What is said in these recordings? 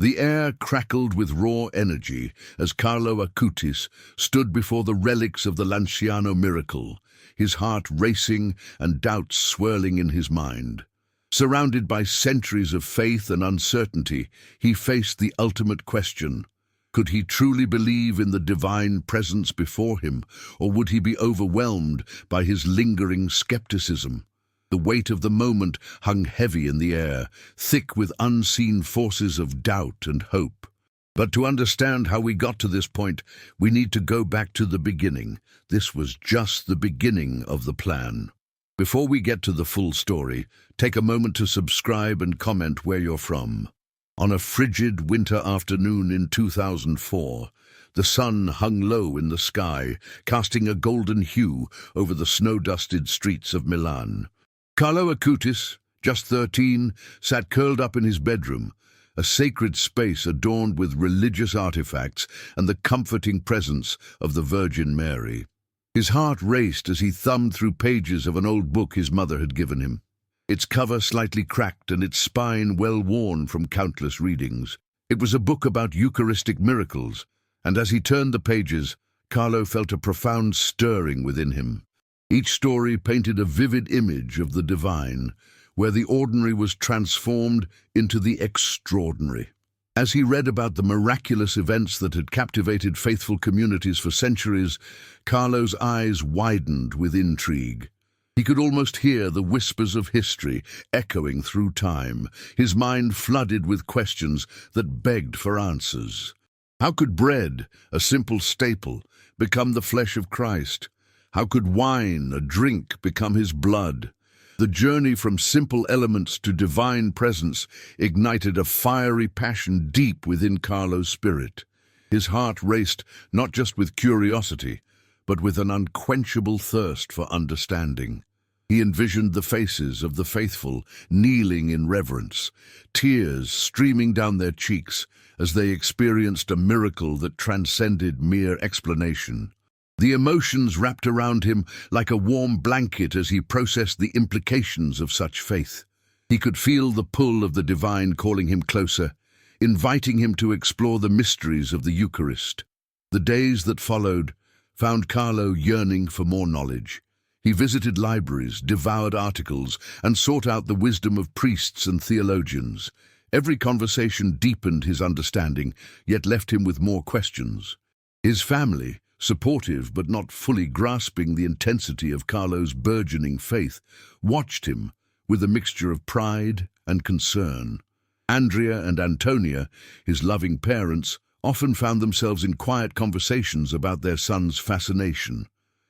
The air crackled with raw energy as Carlo Acutis stood before the relics of the Lanciano miracle, his heart racing and doubts swirling in his mind. Surrounded by centuries of faith and uncertainty, he faced the ultimate question. Could he truly believe in the divine presence before him, or would he be overwhelmed by his lingering skepticism? The weight of the moment hung heavy in the air, thick with unseen forces of doubt and hope. But to understand how we got to this point, we need to go back to the beginning. This was just the beginning of the plan. Before we get to the full story, take a moment to subscribe and comment where you're from. On a frigid winter afternoon in 2004, the sun hung low in the sky, casting a golden hue over the snow-dusted streets of Milan. Carlo Acutis, just 13, sat curled up in his bedroom, a sacred space adorned with religious artifacts and the comforting presence of the Virgin Mary. His heart raced as he thumbed through pages of an old book his mother had given him, its cover slightly cracked and its spine well worn from countless readings. It was a book about Eucharistic miracles, and as he turned the pages, Carlo felt a profound stirring within him. Each story painted a vivid image of the divine, where the ordinary was transformed into the extraordinary. As he read about the miraculous events that had captivated faithful communities for centuries, Carlo's eyes widened with intrigue. He could almost hear the whispers of history echoing through time, his mind flooded with questions that begged for answers. How could bread, a simple staple, become the flesh of Christ? How could wine, a drink, become his blood? The journey from simple elements to divine presence ignited a fiery passion deep within Carlo's spirit. His heart raced not just with curiosity, but with an unquenchable thirst for understanding. He envisioned the faces of the faithful kneeling in reverence, tears streaming down their cheeks as they experienced a miracle that transcended mere explanation. The emotions wrapped around him like a warm blanket as he processed the implications of such faith. He could feel the pull of the divine calling him closer, inviting him to explore the mysteries of the Eucharist. The days that followed found Carlo yearning for more knowledge. He visited libraries, devoured articles, and sought out the wisdom of priests and theologians. Every conversation deepened his understanding, yet left him with more questions. His family, supportive but not fully grasping the intensity of Carlo's burgeoning faith, watched him with a mixture of pride and concern. Andrea and Antonia, his loving parents, often found themselves in quiet conversations about their son's fascination.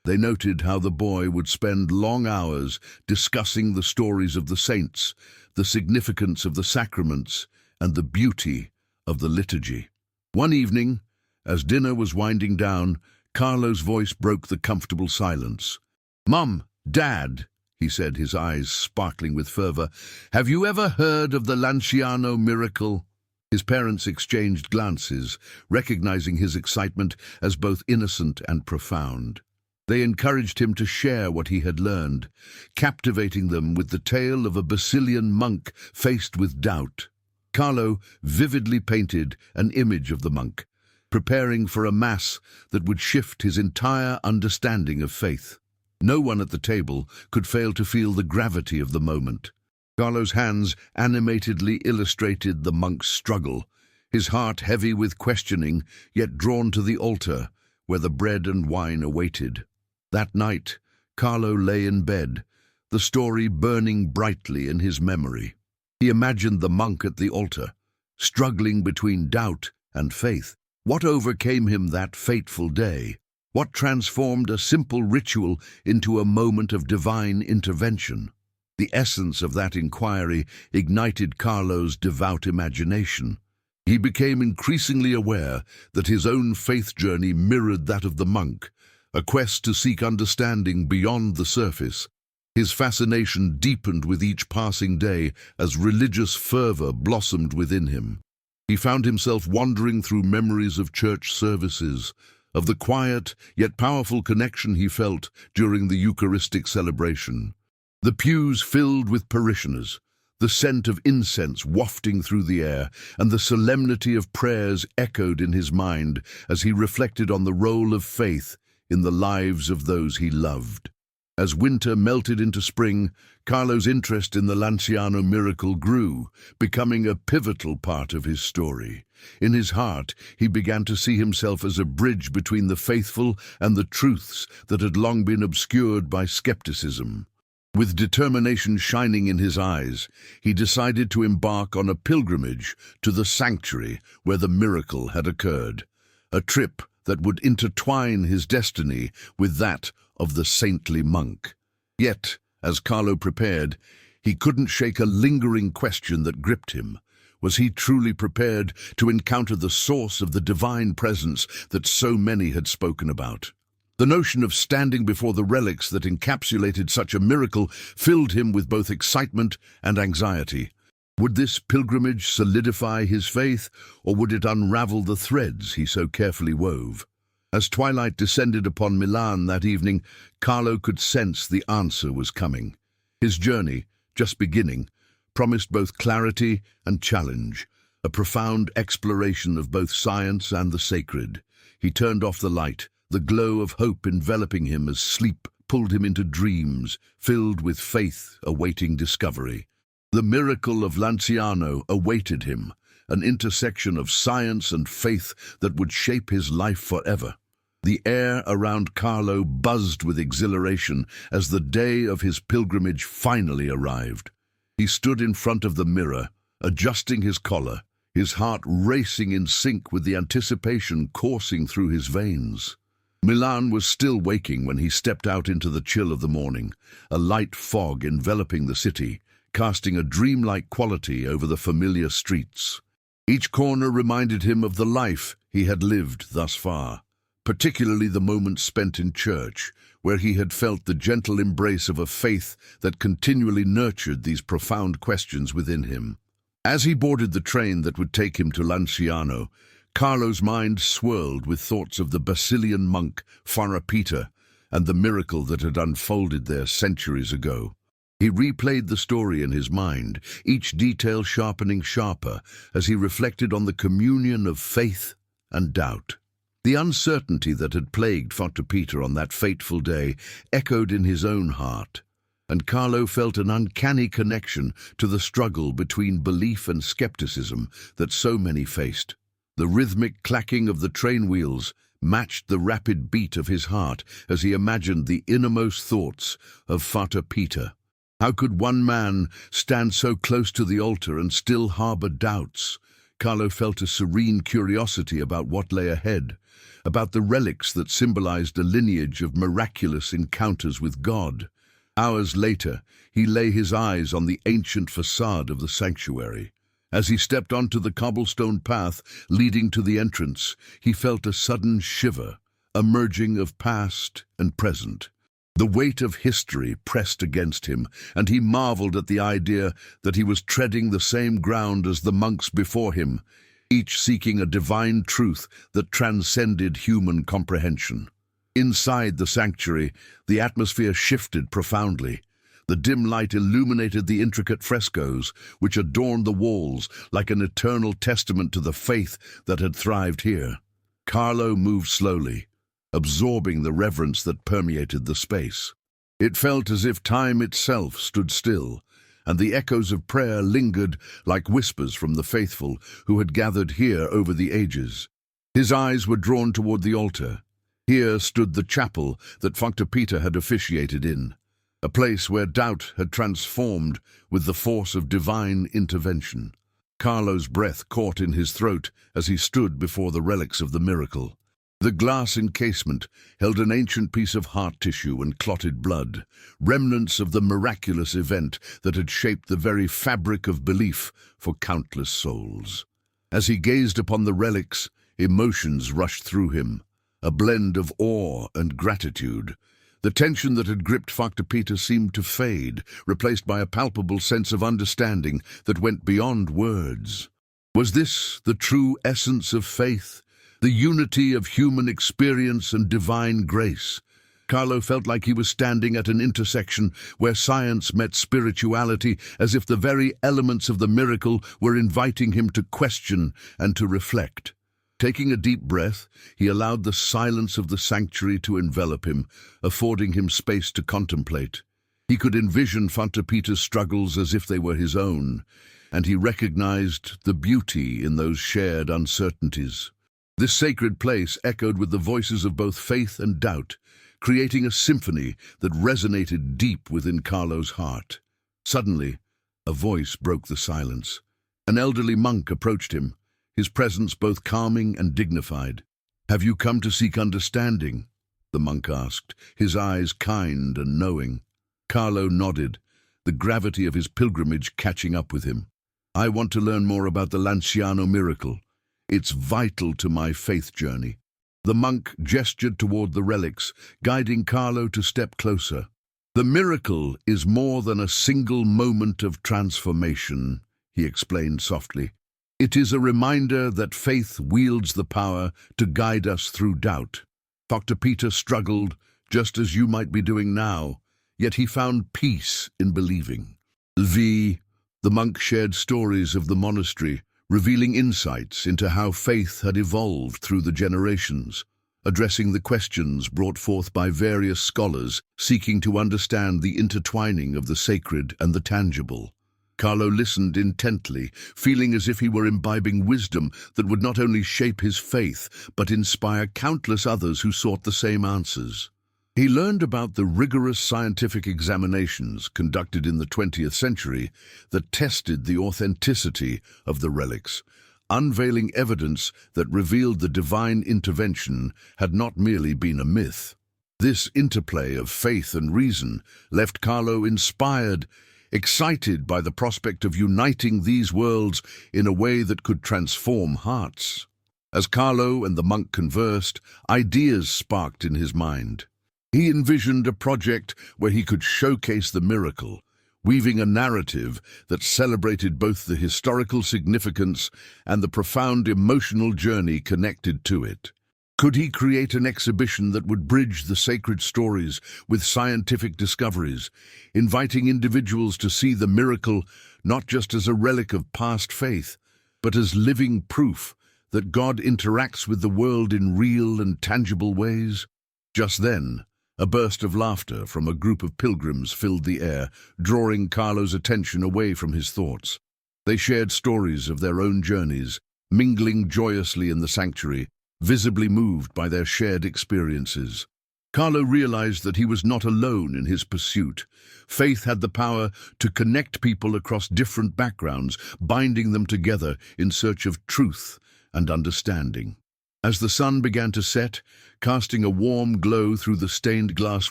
They noted how the boy would spend long hours discussing the stories of the saints, the significance of the sacraments, and the beauty of the liturgy. One evening, as dinner was winding down, Carlo's voice broke the comfortable silence. "Mum, Dad," he said, his eyes sparkling with fervor, "have you ever heard of the Lanciano miracle?" His parents exchanged glances, recognizing his excitement as both innocent and profound. They encouraged him to share what he had learned, captivating them with the tale of a Basilian monk faced with doubt. Carlo vividly painted an image of the monk, preparing for a mass that would shift his entire understanding of faith. No one at the table could fail to feel the gravity of the moment. Carlo's hands animatedly illustrated the monk's struggle, his heart heavy with questioning, yet drawn to the altar, where the bread and wine awaited. That night, Carlo lay in bed, the story burning brightly in his memory. He imagined the monk at the altar, struggling between doubt and faith. What overcame him that fateful day? What transformed a simple ritual into a moment of divine intervention? The essence of that inquiry ignited Carlo's devout imagination. He became increasingly aware that his own faith journey mirrored that of the monk, a quest to seek understanding beyond the surface. His fascination deepened with each passing day as religious fervor blossomed within him. He found himself wandering through memories of church services, of the quiet yet powerful connection he felt during the Eucharistic celebration. The pews filled with parishioners, the scent of incense wafting through the air, and the solemnity of prayers echoed in his mind as he reflected on the role of faith in the lives of those he loved. As winter melted into spring, Carlo's interest in the Lanciano miracle grew, becoming a pivotal part of his story. In his heart, he began to see himself as a bridge between the faithful and the truths that had long been obscured by skepticism. With determination shining in his eyes, he decided to embark on a pilgrimage to the sanctuary where the miracle had occurred, a trip that would intertwine his destiny with that of the saintly monk. Yet, as Carlo prepared, he couldn't shake a lingering question that gripped him. Was he truly prepared to encounter the source of the divine presence that so many had spoken about? The notion of standing before the relics that encapsulated such a miracle filled him with both excitement and anxiety. Would this pilgrimage solidify his faith, or would it unravel the threads he so carefully wove? As twilight descended upon Milan that evening, Carlo could sense the answer was coming. His journey, just beginning, promised both clarity and challenge, a profound exploration of both science and the sacred. He turned off the light, the glow of hope enveloping him as sleep pulled him into dreams, filled with faith awaiting discovery. The miracle of Lanciano awaited him, an intersection of science and faith that would shape his life forever. The air around Carlo buzzed with exhilaration as the day of his pilgrimage finally arrived. He stood in front of the mirror, adjusting his collar, his heart racing in sync with the anticipation coursing through his veins. Milan was still waking when he stepped out into the chill of the morning, a light fog enveloping the city, casting a dreamlike quality over the familiar streets. Each corner reminded him of the life he had lived thus far, particularly the moments spent in church, where he had felt the gentle embrace of a faith that continually nurtured these profound questions within him. As he boarded the train that would take him to Lanciano, Carlo's mind swirled with thoughts of the Basilian monk, Father Peter, and the miracle that had unfolded there centuries ago. He replayed the story in his mind, each detail sharpening sharper as he reflected on the communion of faith and doubt. The uncertainty that had plagued Father Peter on that fateful day echoed in his own heart, and Carlo felt an uncanny connection to the struggle between belief and skepticism that so many faced. The rhythmic clacking of the train wheels matched the rapid beat of his heart as he imagined the innermost thoughts of Father Peter. How could one man stand so close to the altar and still harbor doubts? Carlo felt a serene curiosity about what lay ahead, about the relics that symbolized a lineage of miraculous encounters with God. Hours later, he lay his eyes on the ancient facade of the sanctuary. As he stepped onto the cobblestone path leading to the entrance, he felt a sudden shiver, a merging of past and present. The weight of history pressed against him, and he marveled at the idea that he was treading the same ground as the monks before him, each seeking a divine truth that transcended human comprehension. Inside the sanctuary, the atmosphere shifted profoundly. The dim light illuminated the intricate frescoes, which adorned the walls like an eternal testament to the faith that had thrived here. Carlo moved slowly, absorbing the reverence that permeated the space. It felt as if time itself stood still, and the echoes of prayer lingered like whispers from the faithful who had gathered here over the ages. His eyes were drawn toward the altar. Here stood the chapel that Father Peter had officiated in, a place where doubt had transformed with the force of divine intervention. Carlo's breath caught in his throat as he stood before the relics of the miracle. The glass encasement held an ancient piece of heart tissue and clotted blood, remnants of the miraculous event that had shaped the very fabric of belief for countless souls. As he gazed upon the relics, emotions rushed through him, a blend of awe and gratitude. The tension that had gripped Father Peter seemed to fade, replaced by a palpable sense of understanding that went beyond words. Was this the true essence of faith? The unity of human experience and divine grace? Carlo felt like he was standing at an intersection where science met spirituality, as if the very elements of the miracle were inviting him to question and to reflect. Taking a deep breath, he allowed the silence of the sanctuary to envelop him, affording him space to contemplate. He could envision Father Peter's struggles as if they were his own, and he recognized the beauty in those shared uncertainties. This sacred place echoed with the voices of both faith and doubt, creating a symphony that resonated deep within Carlo's heart. Suddenly, a voice broke the silence. An elderly monk approached him, his presence both calming and dignified. "Have you come to seek understanding?" the monk asked, his eyes kind and knowing. Carlo nodded, the gravity of his pilgrimage catching up with him. "I want to learn more about the Lanciano miracle. It's vital to my faith journey." The monk gestured toward the relics, guiding Carlo to step closer. "The miracle is more than a single moment of transformation," he explained softly. "It is a reminder that faith wields the power to guide us through doubt." Dr. Peter struggled, just as you might be doing now, yet he found peace in believing. The monk shared stories of the monastery, revealing insights into how faith had evolved through the generations, addressing the questions brought forth by various scholars seeking to understand the intertwining of the sacred and the tangible. Carlo listened intently, feeling as if he were imbibing wisdom that would not only shape his faith, but inspire countless others who sought the same answers. He learned about the rigorous scientific examinations conducted in the 20th century that tested the authenticity of the relics, unveiling evidence that revealed the divine intervention had not merely been a myth. This interplay of faith and reason left Carlo inspired, excited by the prospect of uniting these worlds in a way that could transform hearts. As Carlo and the monk conversed, ideas sparked in his mind. He envisioned a project where he could showcase the miracle, weaving a narrative that celebrated both the historical significance and the profound emotional journey connected to it. Could he create an exhibition that would bridge the sacred stories with scientific discoveries, inviting individuals to see the miracle not just as a relic of past faith, but as living proof that God interacts with the world in real and tangible ways? Just then, a burst of laughter from a group of pilgrims filled the air, drawing Carlo's attention away from his thoughts. They shared stories of their own journeys, mingling joyously in the sanctuary, visibly moved by their shared experiences. Carlo realized that he was not alone in his pursuit. Faith had the power to connect people across different backgrounds, binding them together in search of truth and understanding. As the sun began to set, casting a warm glow through the stained glass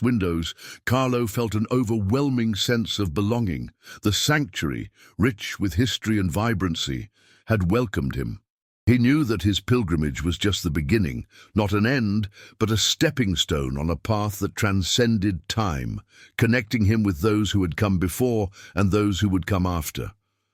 windows, Carlo felt an overwhelming sense of belonging. The sanctuary, rich with history and vibrancy, had welcomed him. He knew that his pilgrimage was just the beginning, not an end, but a stepping stone on a path that transcended time, connecting him with those who had come before and those who would come after.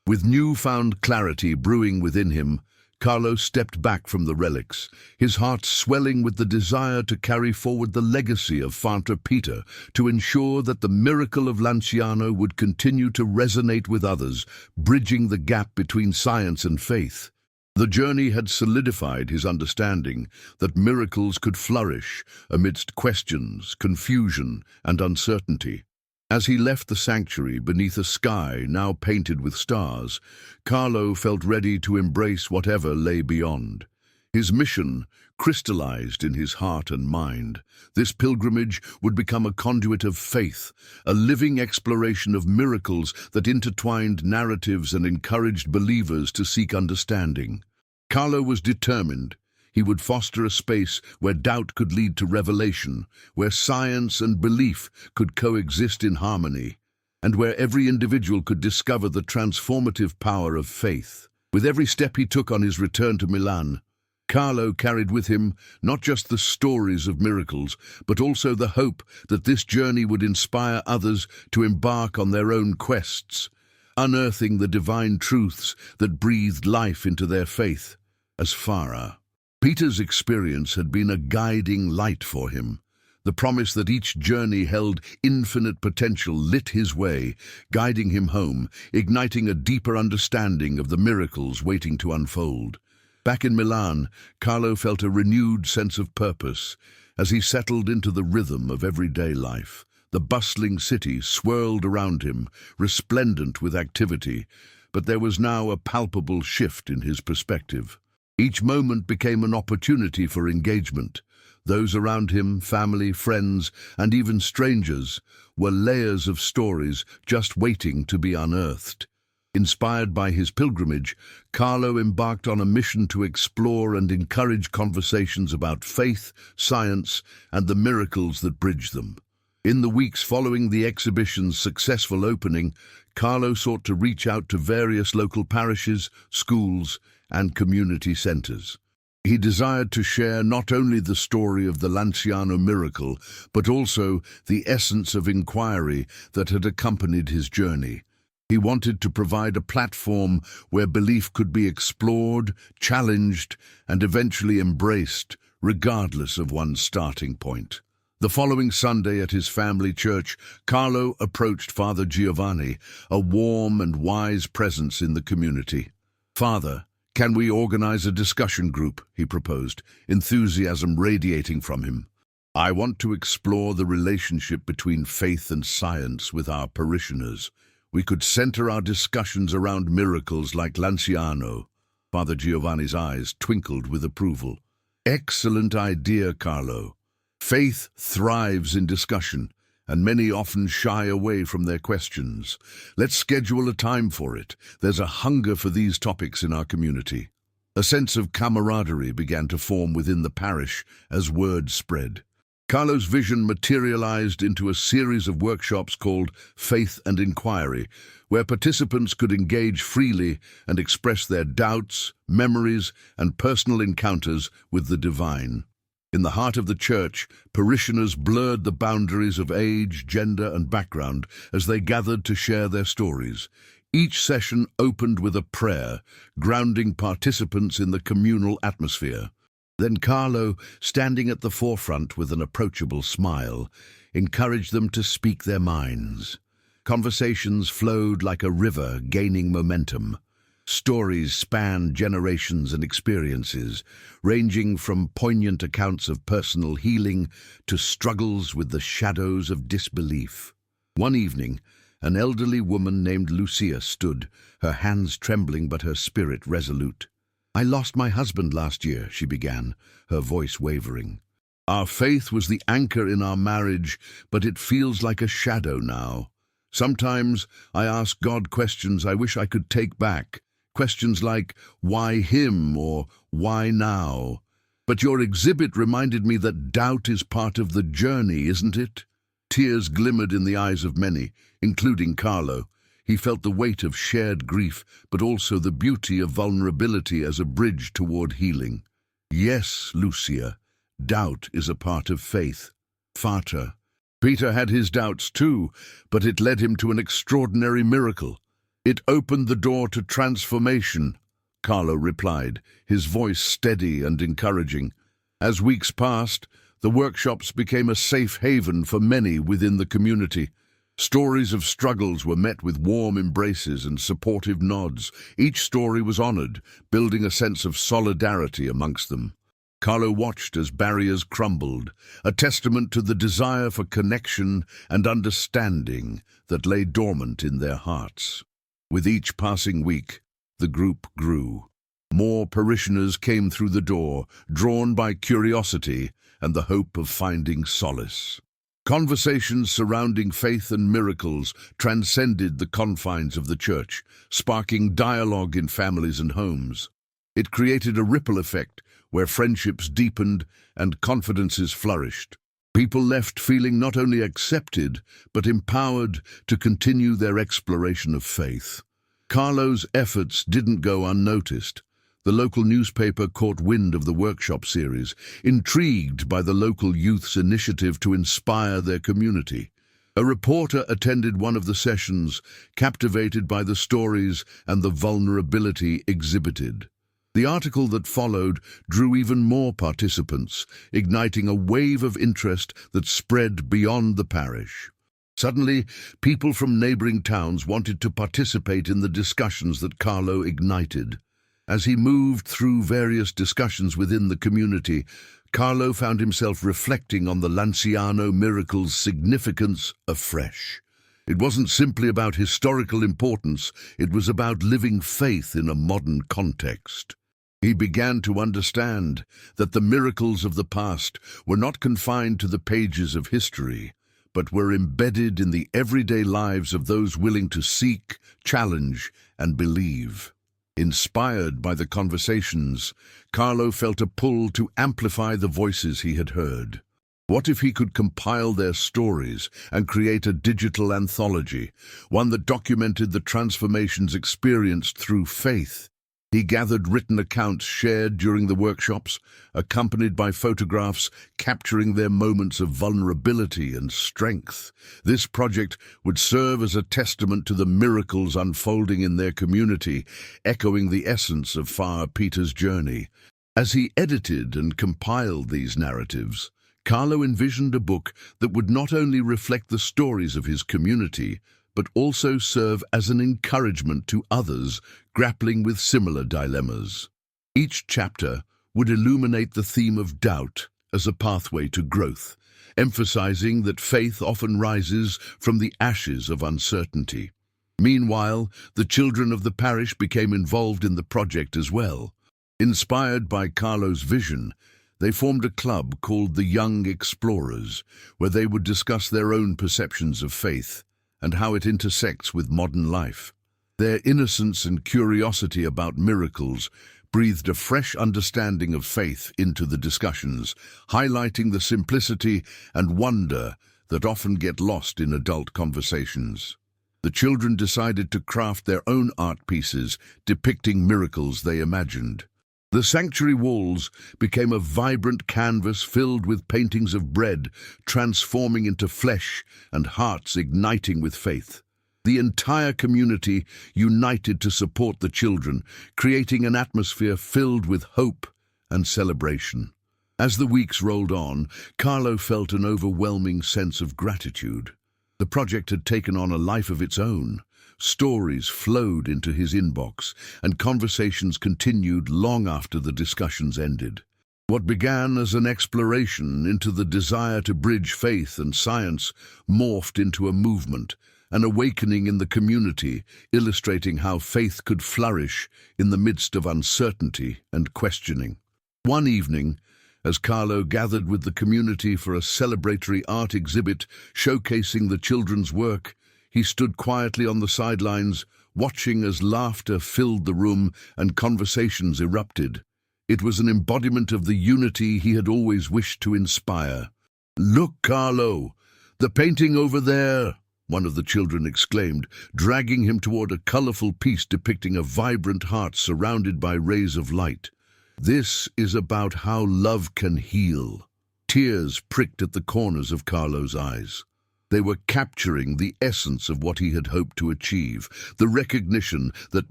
With newfound clarity brewing within him, Carlo stepped back from the relics, his heart swelling with the desire to carry forward the legacy of Father Peter, to ensure that the miracle of Lanciano would continue to resonate with others, bridging the gap between science and faith. The journey had solidified his understanding that miracles could flourish amidst questions, confusion, and uncertainty. As he left the sanctuary beneath a sky now painted with stars, Carlo felt ready to embrace whatever lay beyond. His mission crystallized in his heart and mind. This pilgrimage would become a conduit of faith, a living exploration of miracles that intertwined narratives and encouraged believers to seek understanding. Carlo was determined. He would foster a space where doubt could lead to revelation, where science and belief could coexist in harmony, and where every individual could discover the transformative power of faith. With every step he took on his return to Milan, Carlo carried with him not just the stories of miracles, but also the hope that this journey would inspire others to embark on their own quests, unearthing the divine truths that breathed life into their faith. As Farah, Peter's experience had been a guiding light for him. The promise that each journey held infinite potential lit his way, guiding him home, igniting a deeper understanding of the miracles waiting to unfold. Back in Milan, Carlo felt a renewed sense of purpose as he settled into the rhythm of everyday life. The bustling city swirled around him, resplendent with activity, but there was now a palpable shift in his perspective. Each moment became an opportunity for engagement. Those around him, family, friends, and even strangers, were layers of stories just waiting to be unearthed. Inspired by his pilgrimage, Carlo embarked on a mission to explore and encourage conversations about faith, science, and the miracles that bridge them. In the weeks following the exhibition's successful opening, Carlo sought to reach out to various local parishes, schools, and community centers. He desired to share not only the story of the Lanciano miracle, but also the essence of inquiry that had accompanied his journey. He wanted to provide a platform where belief could be explored, challenged, and eventually embraced, regardless of one's starting point. The following Sunday at his family church, Carlo approached Father Giovanni, a warm and wise presence in the community. "Father, can we organize a discussion group?" he proposed, enthusiasm radiating from him. "I want to explore the relationship between faith and science with our parishioners. We could center our discussions around miracles like Lanciano." Father Giovanni's eyes twinkled with approval. "Excellent idea, Carlo. Faith thrives in discussion, and many often shy away from their questions. Let's schedule a time for it. There's a hunger for these topics in our community." A sense of camaraderie began to form within the parish as word spread. Carlo's vision materialized into a series of workshops called Faith and Inquiry, where participants could engage freely and express their doubts, memories, and personal encounters with the divine. In the heart of the church, parishioners blurred the boundaries of age, gender, and background as they gathered to share their stories. Each session opened with a prayer, grounding participants in the communal atmosphere. Then Carlo, standing at the forefront with an approachable smile, encouraged them to speak their minds. Conversations flowed like a river, gaining momentum. Stories spanned generations and experiences, ranging from poignant accounts of personal healing to struggles with the shadows of disbelief. One evening, an elderly woman named Lucia stood, her hands trembling but her spirit resolute. "I lost my husband last year," she began, her voice wavering. "Our faith was the anchor in our marriage, but it feels like a shadow now. Sometimes I ask God questions I wish I could take back. Questions like, why him or why now? But your exhibit reminded me that doubt is part of the journey, isn't it?" Tears glimmered in the eyes of many, including Carlo. He felt the weight of shared grief, but also the beauty of vulnerability as a bridge toward healing. "Yes, Lucia, doubt is a part of faith." "Vater, Peter had his doubts too, but it led him to an extraordinary miracle. It opened the door to transformation," Carlo replied, his voice steady and encouraging. As weeks passed, the workshops became a safe haven for many within the community. Stories of struggles were met with warm embraces and supportive nods. Each story was honored, building a sense of solidarity amongst them. Carlo watched as barriers crumbled, a testament to the desire for connection and understanding that lay dormant in their hearts. With each passing week, the group grew. More parishioners came through the door, drawn by curiosity and the hope of finding solace. Conversations surrounding faith and miracles transcended the confines of the church, sparking dialogue in families and homes. It created a ripple effect where friendships deepened and confidences flourished. People left feeling not only accepted, but empowered to continue their exploration of faith. Carlo's efforts didn't go unnoticed. The local newspaper caught wind of the workshop series, intrigued by the local youth's initiative to inspire their community. A reporter attended one of the sessions, captivated by the stories and the vulnerability exhibited. The article that followed drew even more participants, igniting a wave of interest that spread beyond the parish. Suddenly, people from neighboring towns wanted to participate in the discussions that Carlo ignited. As he moved through various discussions within the community, Carlo found himself reflecting on the Lanciano miracle's significance afresh. It wasn't simply about historical importance, it was about living faith in a modern context. He began to understand that the miracles of the past were not confined to the pages of history, but were embedded in the everyday lives of those willing to seek, challenge, and believe. Inspired by the conversations, Carlo felt a pull to amplify the voices he had heard. What if he could compile their stories and create a digital anthology, one that documented the transformations experienced through faith? He gathered written accounts shared during the workshops, accompanied by photographs capturing their moments of vulnerability and strength. This project would serve as a testament to the miracles unfolding in their community, echoing the essence of Father Peter's journey. As he edited and compiled these narratives, Carlo envisioned a book that would not only reflect the stories of his community, but also serve as an encouragement to others grappling with similar dilemmas. Each chapter would illuminate the theme of doubt as a pathway to growth, emphasizing that faith often rises from the ashes of uncertainty. Meanwhile, the children of the parish became involved in the project as well. Inspired by Carlo's vision, they formed a club called the Young Explorers, where they would discuss their own perceptions of faith and how it intersects with modern life. Their innocence and curiosity about miracles breathed a fresh understanding of faith into the discussions, highlighting the simplicity and wonder that often get lost in adult conversations. The children decided to craft their own art pieces depicting miracles they imagined. The sanctuary walls became a vibrant canvas filled with paintings of bread, transforming into flesh and hearts igniting with faith. The entire community united to support the children, creating an atmosphere filled with hope and celebration. As the weeks rolled on, Carlo felt an overwhelming sense of gratitude. The project had taken on a life of its own. Stories flowed into his inbox, and conversations continued long after the discussions ended. What began as an exploration into the desire to bridge faith and science morphed into a movement, an awakening in the community, illustrating how faith could flourish in the midst of uncertainty and questioning. One evening, as Carlo gathered with the community for a celebratory art exhibit showcasing the children's work, he stood quietly on the sidelines, watching as laughter filled the room and conversations erupted. It was an embodiment of the unity he had always wished to inspire. "Look, Carlo, the painting over there!" one of the children exclaimed, dragging him toward a colorful piece depicting a vibrant heart surrounded by rays of light. "This is about how love can heal." Tears pricked at the corners of Carlo's eyes. They were capturing the essence of what he had hoped to achieve, the recognition that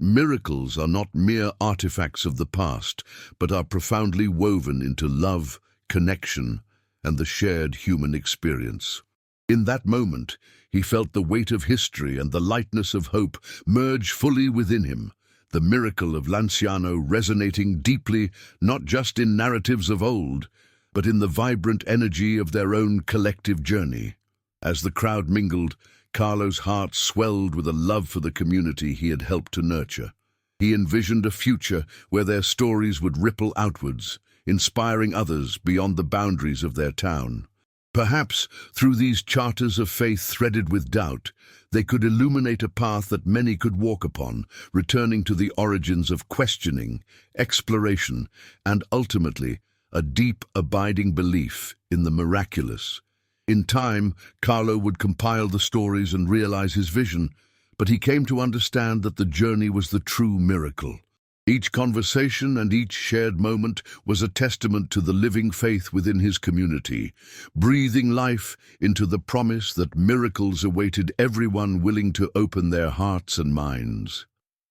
miracles are not mere artifacts of the past, but are profoundly woven into love, connection, and the shared human experience. In that moment, he felt the weight of history and the lightness of hope merge fully within him, the miracle of Lanciano resonating deeply not just in narratives of old, but in the vibrant energy of their own collective journey. As the crowd mingled, Carlo's heart swelled with a love for the community he had helped to nurture. He envisioned a future where their stories would ripple outwards, inspiring others beyond the boundaries of their town. Perhaps, through these charters of faith threaded with doubt, they could illuminate a path that many could walk upon, returning to the origins of questioning, exploration, and ultimately, a deep, abiding belief in the miraculous. In time, Carlo would compile the stories and realize his vision, but he came to understand that the journey was the true miracle. Each conversation and each shared moment was a testament to the living faith within his community, breathing life into the promise that miracles awaited everyone willing to open their hearts and minds.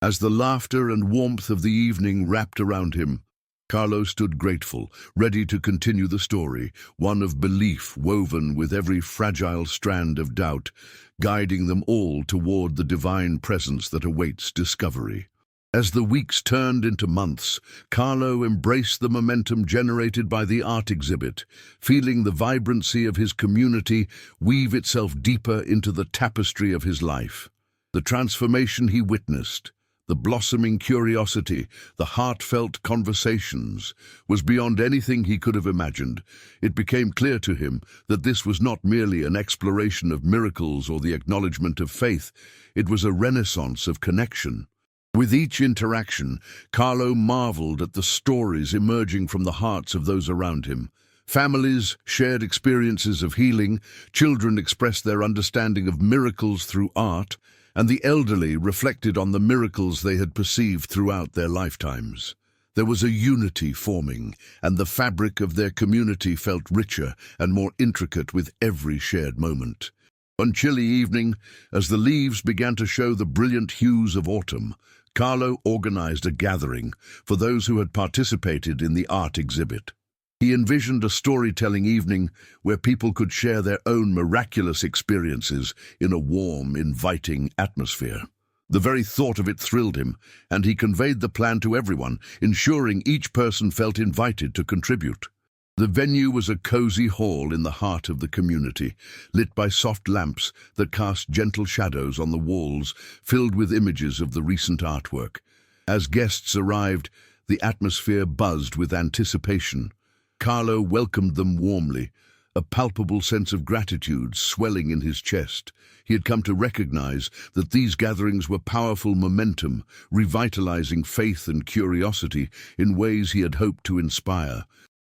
As the laughter and warmth of the evening wrapped around him, Carlo stood grateful, ready to continue the story, one of belief woven with every fragile strand of doubt, guiding them all toward the divine presence that awaits discovery. As the weeks turned into months, Carlo embraced the momentum generated by the art exhibit, feeling the vibrancy of his community weave itself deeper into the tapestry of his life. The transformation he witnessed, the blossoming curiosity, the heartfelt conversations, was beyond anything he could have imagined. It became clear to him that this was not merely an exploration of miracles or the acknowledgement of faith, it was a renaissance of connection. With each interaction, Carlo marveled at the stories emerging from the hearts of those around him. Families shared experiences of healing, children expressed their understanding of miracles through art, and the elderly reflected on the miracles they had perceived throughout their lifetimes. There was a unity forming, and the fabric of their community felt richer and more intricate with every shared moment. One chilly evening, as the leaves began to show the brilliant hues of autumn, Carlo organized a gathering for those who had participated in the art exhibit. He envisioned a storytelling evening where people could share their own miraculous experiences in a warm, inviting atmosphere. The very thought of it thrilled him, and he conveyed the plan to everyone, ensuring each person felt invited to contribute. The venue was a cozy hall in the heart of the community, lit by soft lamps that cast gentle shadows on the walls, filled with images of the recent artwork. As guests arrived, the atmosphere buzzed with anticipation. Carlo welcomed them warmly, a palpable sense of gratitude swelling in his chest. He had come to recognize that these gatherings were powerful momentum, revitalizing faith and curiosity in ways he had hoped to inspire.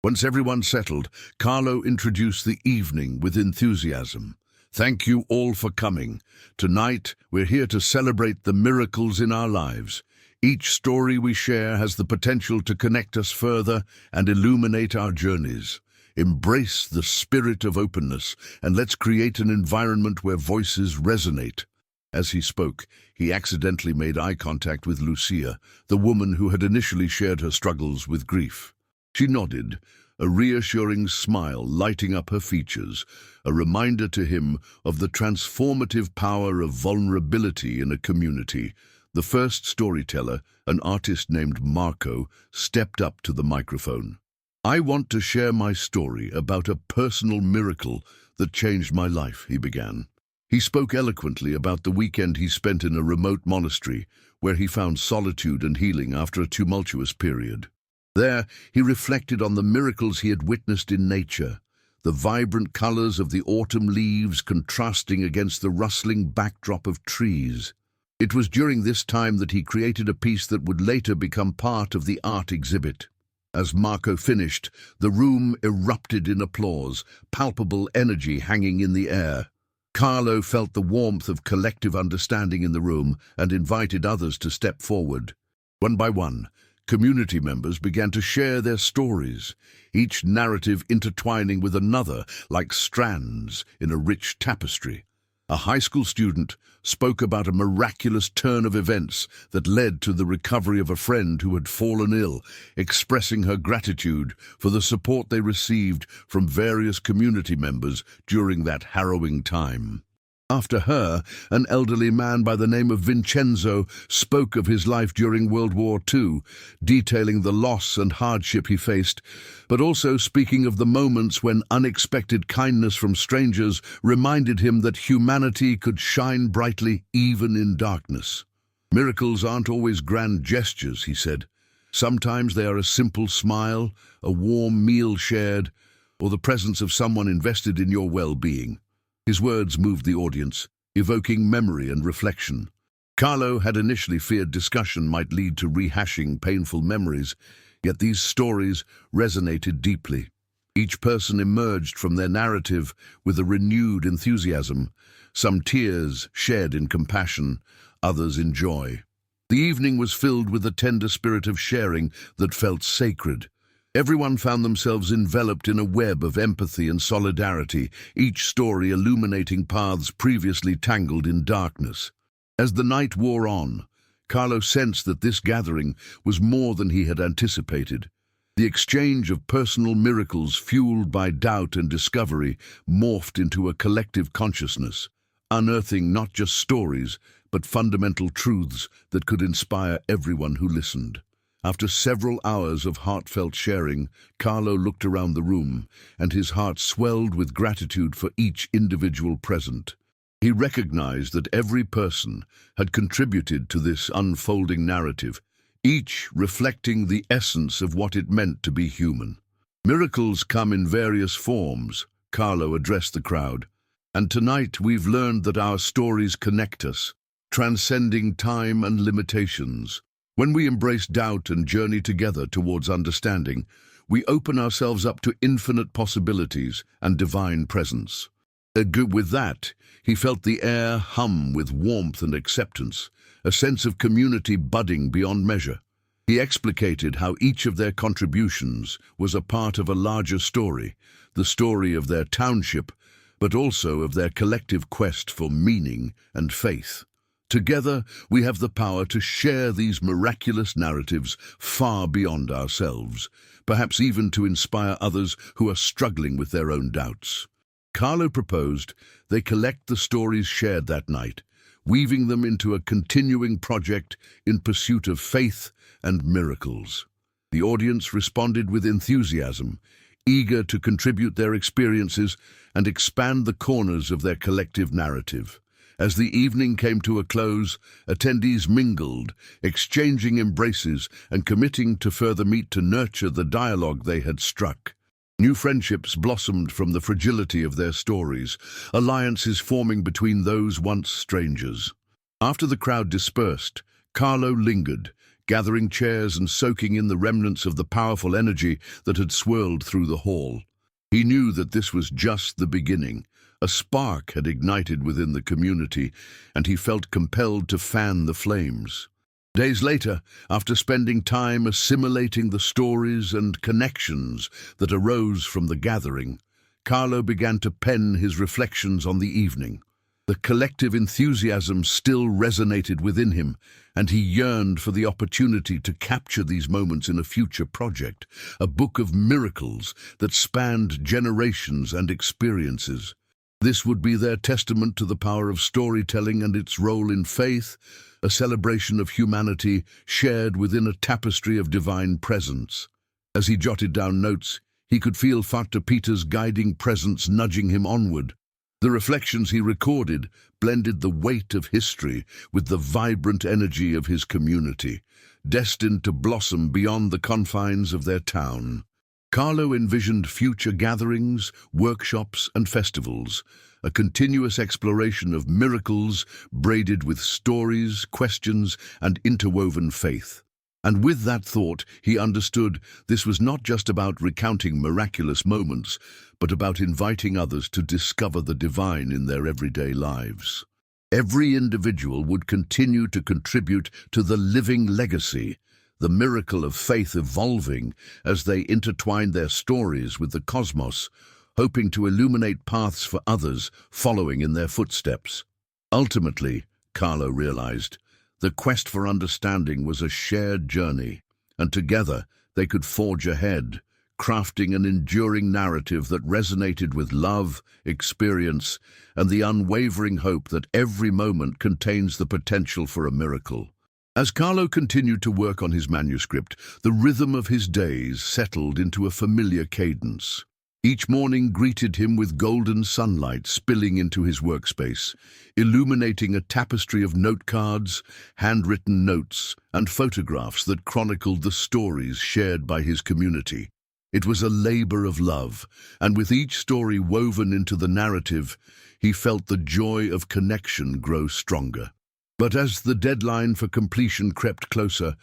Once everyone settled, Carlo introduced the evening with enthusiasm. "Thank you all for coming. Tonight, we're here to celebrate the miracles in our lives. Each story we share has the potential to connect us further and illuminate our journeys. Embrace the spirit of openness, and let's create an environment where voices resonate." As he spoke, he accidentally made eye contact with Lucia, the woman who had initially shared her struggles with grief. She nodded, a reassuring smile lighting up her features, a reminder to him of the transformative power of vulnerability in a community. The first storyteller, an artist named Marco, stepped up to the microphone. "I want to share my story about a personal miracle that changed my life," he began. He spoke eloquently about the weekend he spent in a remote monastery, where he found solitude and healing after a tumultuous period. There, he reflected on the miracles he had witnessed in nature, the vibrant colors of the autumn leaves contrasting against the rustling backdrop of trees. It was during this time that he created a piece that would later become part of the art exhibit. As Marco finished, the room erupted in applause, palpable energy hanging in the air. Carlo felt the warmth of collective understanding in the room and invited others to step forward. One by one, community members began to share their stories, each narrative intertwining with another like strands in a rich tapestry. A high school student spoke about a miraculous turn of events that led to the recovery of a friend who had fallen ill, expressing her gratitude for the support they received from various community members during that harrowing time. After her, an elderly man by the name of Vincenzo spoke of his life during World War II, detailing the loss and hardship he faced, but also speaking of the moments when unexpected kindness from strangers reminded him that humanity could shine brightly even in darkness. "Miracles aren't always grand gestures," he said. "Sometimes they are a simple smile, a warm meal shared, or the presence of someone invested in your well-being." His words moved the audience, evoking memory and reflection. Carlo had initially feared discussion might lead to rehashing painful memories, yet these stories resonated deeply. Each person emerged from their narrative with a renewed enthusiasm, some tears shed in compassion, others in joy. The evening was filled with a tender spirit of sharing that felt sacred. Everyone found themselves enveloped in a web of empathy and solidarity, each story illuminating paths previously tangled in darkness. As the night wore on, Carlo sensed that this gathering was more than he had anticipated. The exchange of personal miracles fueled by doubt and discovery morphed into a collective consciousness, unearthing not just stories, but fundamental truths that could inspire everyone who listened. After several hours of heartfelt sharing, Carlo looked around the room, and his heart swelled with gratitude for each individual present. He recognized that every person had contributed to this unfolding narrative, each reflecting the essence of what it meant to be human. Miracles come in various forms, Carlo addressed the crowd, and tonight we've learned that our stories connect us, transcending time and limitations. When we embrace doubt and journey together towards understanding, we open ourselves up to infinite possibilities and divine presence. With that, he felt the air hum with warmth and acceptance, a sense of community budding beyond measure. He explicated how each of their contributions was a part of a larger story, the story of their township, but also of their collective quest for meaning and faith. Together, we have the power to share these miraculous narratives far beyond ourselves, perhaps even to inspire others who are struggling with their own doubts. Carlo proposed they collect the stories shared that night, weaving them into a continuing project in pursuit of faith and miracles. The audience responded with enthusiasm, eager to contribute their experiences and expand the corners of their collective narrative. As the evening came to a close, attendees mingled, exchanging embraces and committing to further meet to nurture the dialogue they had struck. New friendships blossomed from the fragility of their stories, alliances forming between those once strangers. After the crowd dispersed, Carlo lingered, gathering chairs and soaking in the remnants of the powerful energy that had swirled through the hall. He knew that this was just the beginning. A spark had ignited within the community, and he felt compelled to fan the flames. Days later, after spending time assimilating the stories and connections that arose from the gathering, Carlo began to pen his reflections on the evening. The collective enthusiasm still resonated within him, and he yearned for the opportunity to capture these moments in a future project, a book of miracles that spanned generations and experiences. This would be their testament to the power of storytelling and its role in faith, a celebration of humanity shared within a tapestry of divine presence. As he jotted down notes, he could feel Father Peter's guiding presence nudging him onward. The reflections he recorded blended the weight of history with the vibrant energy of his community, destined to blossom beyond the confines of their town. Carlo envisioned future gatherings, workshops, and festivals, a continuous exploration of miracles braided with stories, questions, and interwoven faith. And with that thought, he understood this was not just about recounting miraculous moments, but about inviting others to discover the divine in their everyday lives. Every individual would continue to contribute to the living legacy, the miracle of faith evolving as they intertwined their stories with the cosmos, hoping to illuminate paths for others following in their footsteps. Ultimately, Carlo realized, the quest for understanding was a shared journey, and together they could forge ahead, crafting an enduring narrative that resonated with love, experience, and the unwavering hope that every moment contains the potential for a miracle. As Carlo continued to work on his manuscript, the rhythm of his days settled into a familiar cadence. Each morning greeted him with golden sunlight spilling into his workspace, illuminating a tapestry of note cards, handwritten notes, and photographs that chronicled the stories shared by his community. It was a labor of love, and with each story woven into the narrative, he felt the joy of connection grow stronger. But as the deadline for completion crept closer,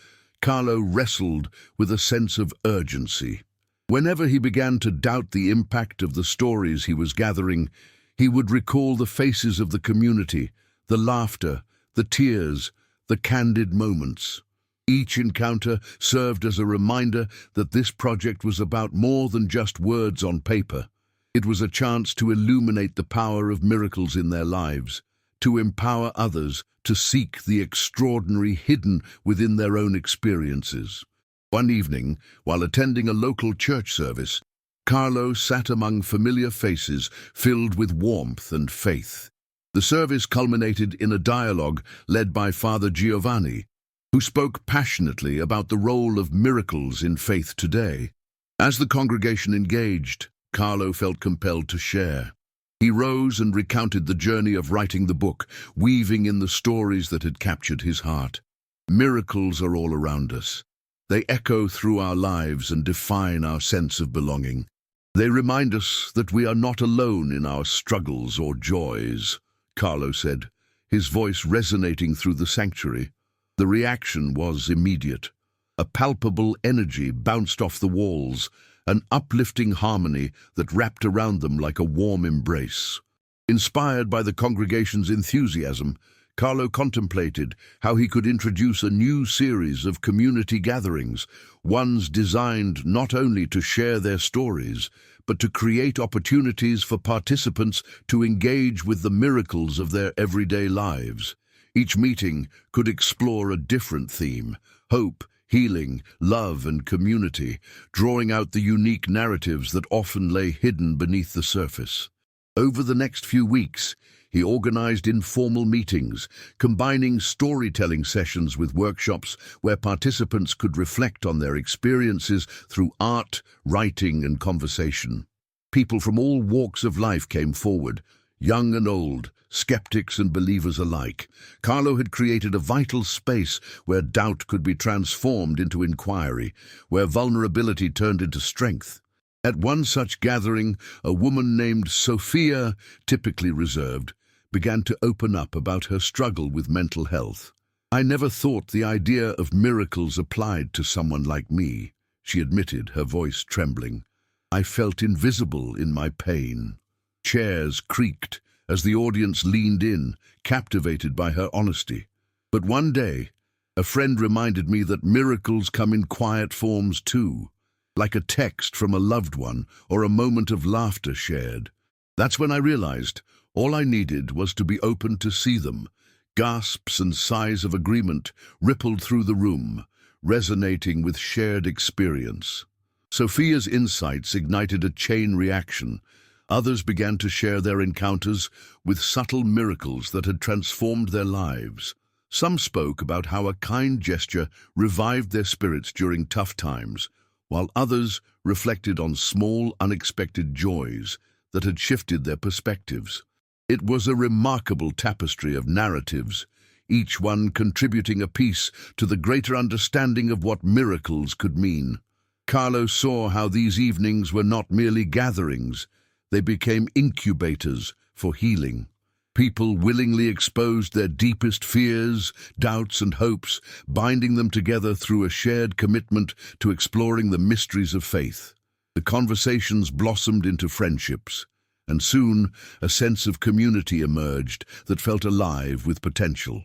Carlo wrestled with a sense of urgency. Whenever he began to doubt the impact of the stories he was gathering, he would recall the faces of the community, the laughter, the tears, the candid moments. Each encounter served as a reminder that this project was about more than just words on paper. It was a chance to illuminate the power of miracles in their lives, to empower others to seek the extraordinary hidden within their own experiences. One evening, while attending a local church service, Carlo sat among familiar faces filled with warmth and faith. The service culminated in a dialogue led by Father Giovanni, who spoke passionately about the role of miracles in faith today. As the congregation engaged, Carlo felt compelled to share. He rose and recounted the journey of writing the book, weaving in the stories that had captured his heart. Miracles are all around us. They echo through our lives and define our sense of belonging. They remind us that we are not alone in our struggles or joys, Carlo said, his voice resonating through the sanctuary. The reaction was immediate. A palpable energy bounced off the walls, an uplifting harmony that wrapped around them like a warm embrace. Inspired by the congregation's enthusiasm, Carlo contemplated how he could introduce a new series of community gatherings, ones designed not only to share their stories, but to create opportunities for participants to engage with the miracles of their everyday lives. Each meeting could explore a different theme: hope, healing, love, and community, drawing out the unique narratives that often lay hidden beneath the surface. Over the next few weeks, he organized informal meetings, combining storytelling sessions with workshops where participants could reflect on their experiences through art, writing, and conversation. People from all walks of life came forward, young and old, skeptics and believers alike. Carlo had created a vital space where doubt could be transformed into inquiry, where vulnerability turned into strength. At one such gathering, a woman named Sophia, typically reserved, began to open up about her struggle with mental health. "I never thought the idea of miracles applied to someone like me," she admitted, her voice trembling. "I felt invisible in my pain." Chairs creaked as the audience leaned in, captivated by her honesty. But one day, a friend reminded me that miracles come in quiet forms too, like a text from a loved one or a moment of laughter shared. That's when I realized all I needed was to be open to see them. Gasps and sighs of agreement rippled through the room, resonating with shared experience. Sophia's insights ignited a chain reaction. Others began to share their encounters with subtle miracles that had transformed their lives. Some spoke about how a kind gesture revived their spirits during tough times, while others reflected on small, unexpected joys that had shifted their perspectives. It was a remarkable tapestry of narratives, each one contributing a piece to the greater understanding of what miracles could mean. Carlo saw how these evenings were not merely gatherings. They became incubators for healing. People willingly exposed their deepest fears, doubts, and hopes, binding them together through a shared commitment to exploring the mysteries of faith. The conversations blossomed into friendships, and soon a sense of community emerged that felt alive with potential.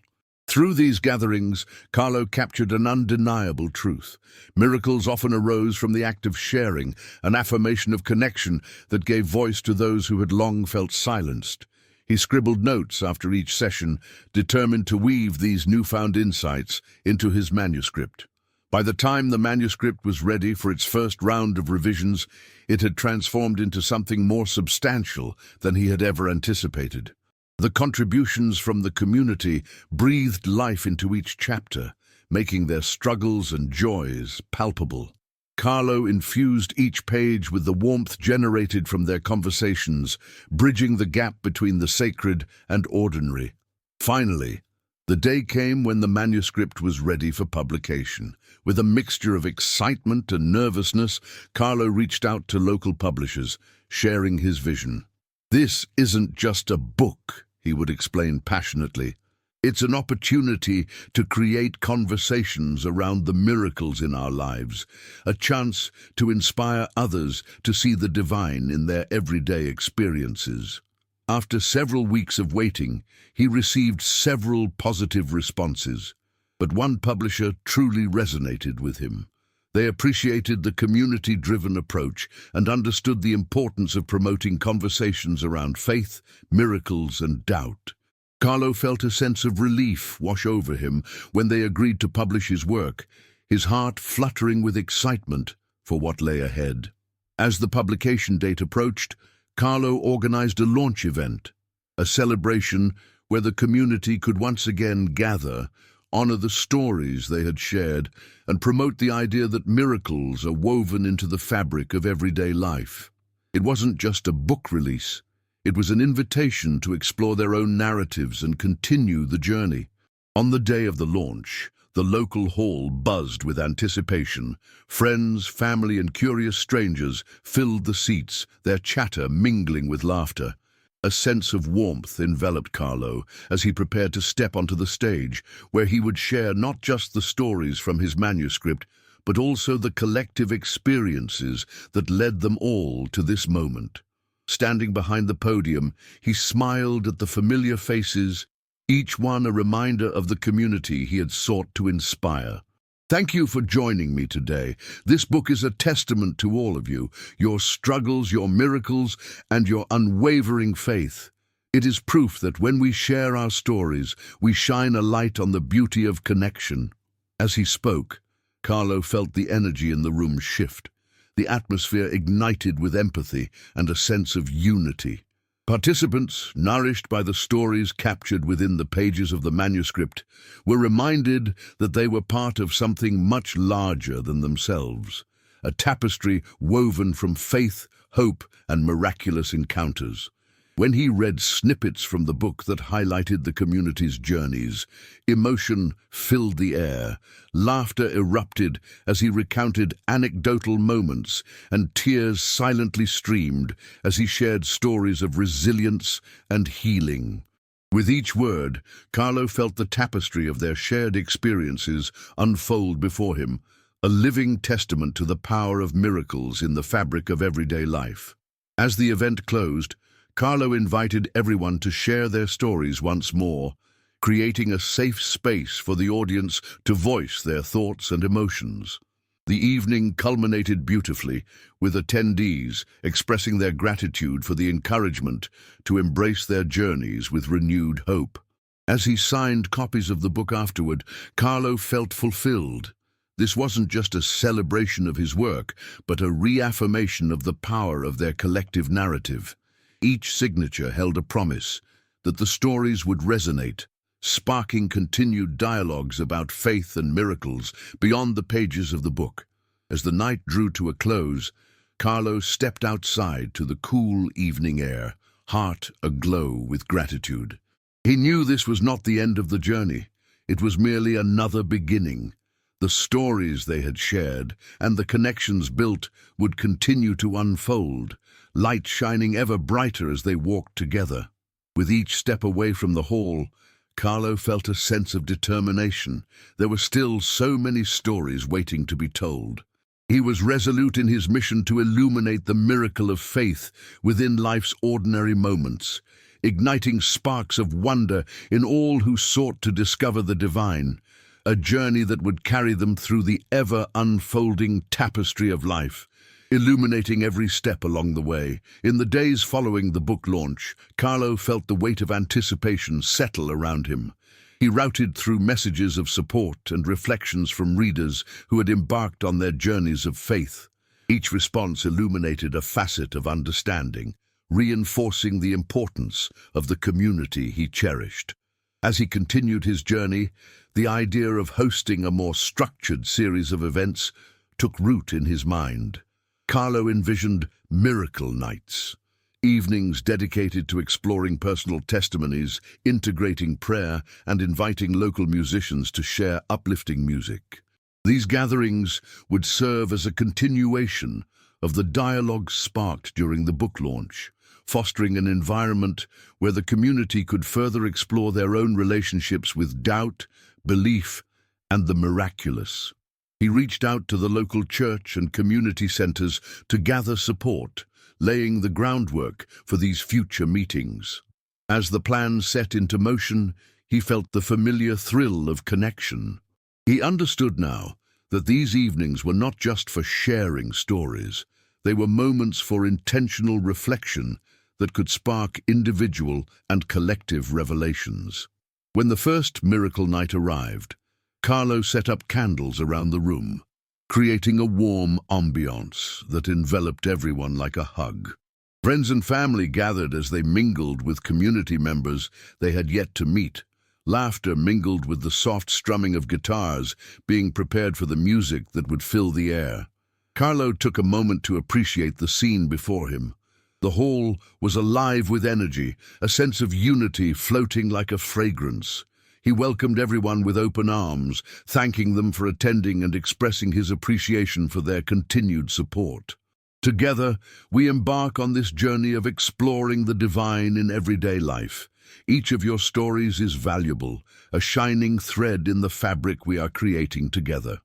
Through these gatherings, Carlo captured an undeniable truth. Miracles often arose from the act of sharing, an affirmation of connection that gave voice to those who had long felt silenced. He scribbled notes after each session, determined to weave these newfound insights into his manuscript. By the time the manuscript was ready for its first round of revisions, it had transformed into something more substantial than he had ever anticipated. The contributions from the community breathed life into each chapter, making their struggles and joys palpable. Carlo infused each page with the warmth generated from their conversations, bridging the gap between the sacred and ordinary. Finally, the day came when the manuscript was ready for publication. With a mixture of excitement and nervousness, Carlo reached out to local publishers, sharing his vision. "This isn't just a book," he would explain passionately. "It's an opportunity to create conversations around the miracles in our lives, a chance to inspire others to see the divine in their everyday experiences." After several weeks of waiting, he received several positive responses, but one publisher truly resonated with him. They appreciated the community-driven approach and understood the importance of promoting conversations around faith, miracles, and doubt. Carlo felt a sense of relief wash over him when they agreed to publish his work, his heart fluttering with excitement for what lay ahead. As the publication date approached, Carlo organized a launch event, a celebration where the community could once again gather, honor the stories they had shared, and promote the idea that miracles are woven into the fabric of everyday life. It wasn't just a book release. It was an invitation to explore their own narratives and continue the journey. On the day of the launch, the local hall buzzed with anticipation. Friends, family, and curious strangers filled the seats, their chatter mingling with laughter. A sense of warmth enveloped Carlo as he prepared to step onto the stage, where he would share not just the stories from his manuscript, but also the collective experiences that led them all to this moment. Standing behind the podium, he smiled at the familiar faces, each one a reminder of the community he had sought to inspire. Thank you for joining me today. This book is a testament to all of you, your struggles, your miracles, and your unwavering faith. It is proof that when we share our stories, we shine a light on the beauty of connection. As he spoke, Carlo felt the energy in the room shift. The atmosphere ignited with empathy and a sense of unity. Participants, nourished by the stories captured within the pages of the manuscript, were reminded that they were part of something much larger than themselves, a tapestry woven from faith, hope, and miraculous encounters. When he read snippets from the book that highlighted the community's journeys, emotion filled the air, laughter erupted as he recounted anecdotal moments, and tears silently streamed as he shared stories of resilience and healing. With each word, Carlo felt the tapestry of their shared experiences unfold before him, a living testament to the power of miracles in the fabric of everyday life. As the event closed, Carlo invited everyone to share their stories once more, creating a safe space for the audience to voice their thoughts and emotions. The evening culminated beautifully, with attendees expressing their gratitude for the encouragement to embrace their journeys with renewed hope. As he signed copies of the book afterward, Carlo felt fulfilled. This wasn't just a celebration of his work, but a reaffirmation of the power of their collective narrative. Each signature held a promise that the stories would resonate, sparking continued dialogues about faith and miracles beyond the pages of the book. As the night drew to a close, Carlo stepped outside to the cool evening air, heart aglow with gratitude. He knew this was not the end of the journey. It was merely another beginning. The stories they had shared and the connections built would continue to unfold, light shining ever brighter as they walked together. With each step away from the hall, Carlo felt a sense of determination. There were still so many stories waiting to be told. He was resolute in his mission to illuminate the miracle of faith within life's ordinary moments, igniting sparks of wonder in all who sought to discover the divine, a journey that would carry them through the ever-unfolding tapestry of life, illuminating every step along the way. In the days following the book launch, Carlo felt the weight of anticipation settle around him. He routed through messages of support and reflections from readers who had embarked on their journeys of faith. Each response illuminated a facet of understanding, reinforcing the importance of the community he cherished. As he continued his journey, the idea of hosting a more structured series of events took root in his mind. Carlo envisioned miracle nights, evenings dedicated to exploring personal testimonies, integrating prayer, and inviting local musicians to share uplifting music. These gatherings would serve as a continuation of the dialogue sparked during the book launch, fostering an environment where the community could further explore their own relationships with doubt, belief, and the miraculous. He reached out to the local church and community centers to gather support, laying the groundwork for these future meetings. As the plan set into motion, he felt the familiar thrill of connection. He understood now that these evenings were not just for sharing stories. They were moments for intentional reflection that could spark individual and collective revelations. When the first miracle night arrived, Carlo set up candles around the room, creating a warm ambiance that enveloped everyone like a hug. Friends and family gathered as they mingled with community members they had yet to meet. Laughter mingled with the soft strumming of guitars, being prepared for the music that would fill the air. Carlo took a moment to appreciate the scene before him. The hall was alive with energy, a sense of unity floating like a fragrance. He welcomed everyone with open arms, thanking them for attending and expressing his appreciation for their continued support. Together, we embark on this journey of exploring the divine in everyday life. Each of your stories is valuable, a shining thread in the fabric we are creating together.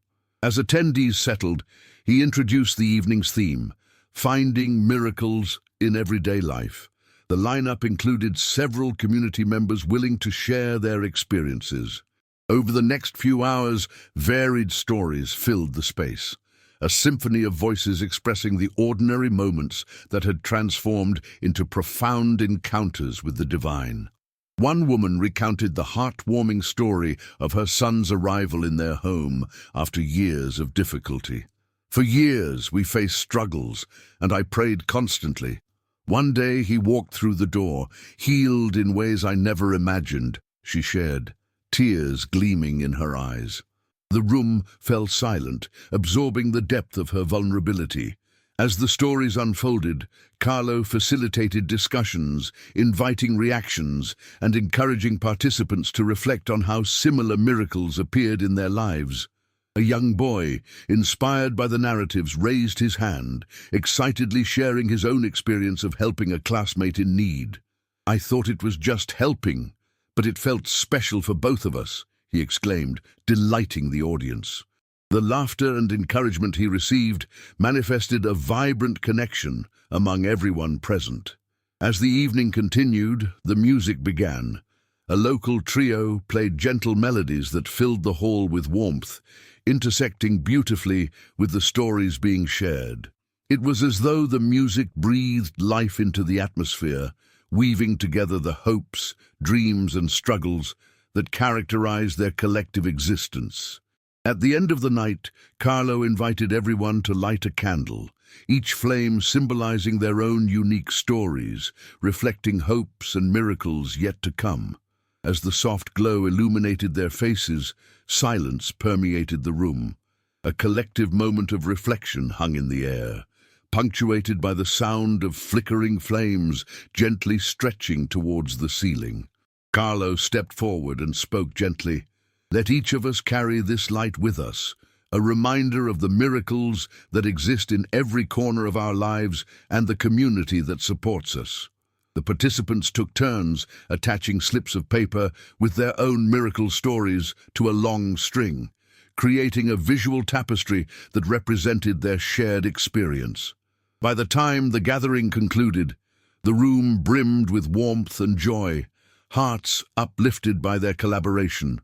As attendees settled, he introduced the evening's theme, Finding Miracles in Everyday Life. The lineup included several community members willing to share their experiences. Over the next few hours, varied stories filled the space, a symphony of voices expressing the ordinary moments that had transformed into profound encounters with the divine. One woman recounted the heartwarming story of her son's arrival in their home after years of difficulty. For years we faced struggles, and I prayed constantly. One day he walked through the door, healed in ways I never imagined, she shared, tears gleaming in her eyes. The room fell silent, absorbing the depth of her vulnerability. As the stories unfolded, Carlo facilitated discussions, inviting reactions, and encouraging participants to reflect on how similar miracles appeared in their lives. A young boy, inspired by the narratives, raised his hand, excitedly sharing his own experience of helping a classmate in need. "I thought it was just helping, but it felt special for both of us," he exclaimed, delighting the audience. The laughter and encouragement he received manifested a vibrant connection among everyone present. As the evening continued, the music began. A local trio played gentle melodies that filled the hall with warmth, intersecting beautifully with the stories being shared. It was as though the music breathed life into the atmosphere, weaving together the hopes, dreams, and struggles that characterized their collective existence. At the end of the night, Carlo invited everyone to light a candle, each flame symbolizing their own unique stories, reflecting hopes and miracles yet to come. As the soft glow illuminated their faces, silence permeated the room. A collective moment of reflection hung in the air, punctuated by the sound of flickering flames gently stretching towards the ceiling. Carlo stepped forward and spoke gently. "Let each of us carry this light with us, a reminder of the miracles that exist in every corner of our lives and the community that supports us." The participants took turns attaching slips of paper with their own miracle stories to a long string, creating a visual tapestry that represented their shared experience. By the time the gathering concluded, the room brimmed with warmth and joy, hearts uplifted by their collaboration.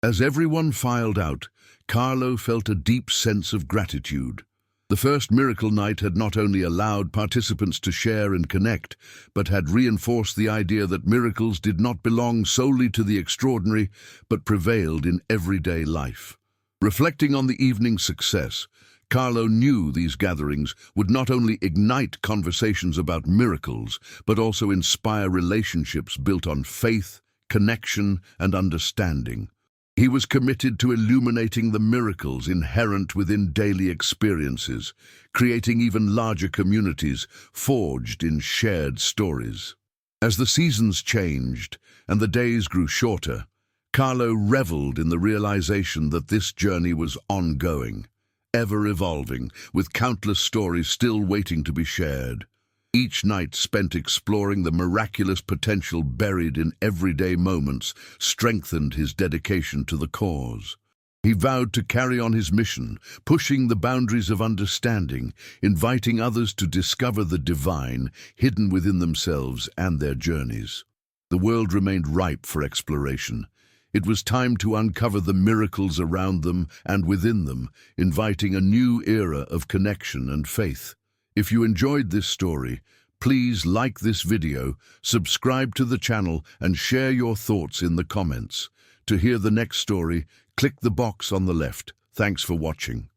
As everyone filed out, Carlo felt a deep sense of gratitude. The first miracle night had not only allowed participants to share and connect, but had reinforced the idea that miracles did not belong solely to the extraordinary, but prevailed in everyday life. Reflecting on the evening's success, Carlo knew these gatherings would not only ignite conversations about miracles, but also inspire relationships built on faith, connection, and understanding. He was committed to illuminating the miracles inherent within daily experiences, creating even larger communities forged in shared stories. As the seasons changed and the days grew shorter, Carlo reveled in the realization that this journey was ongoing, ever evolving, with countless stories still waiting to be shared. Each night spent exploring the miraculous potential buried in everyday moments strengthened his dedication to the cause. He vowed to carry on his mission, pushing the boundaries of understanding, inviting others to discover the divine hidden within themselves and their journeys. The world remained ripe for exploration. It was time to uncover the miracles around them and within them, inviting a new era of connection and faith. If you enjoyed this story, Please like this video, subscribe to the channel, and share your thoughts in the comments. To hear the next story, click the box on the left. Thanks for watching.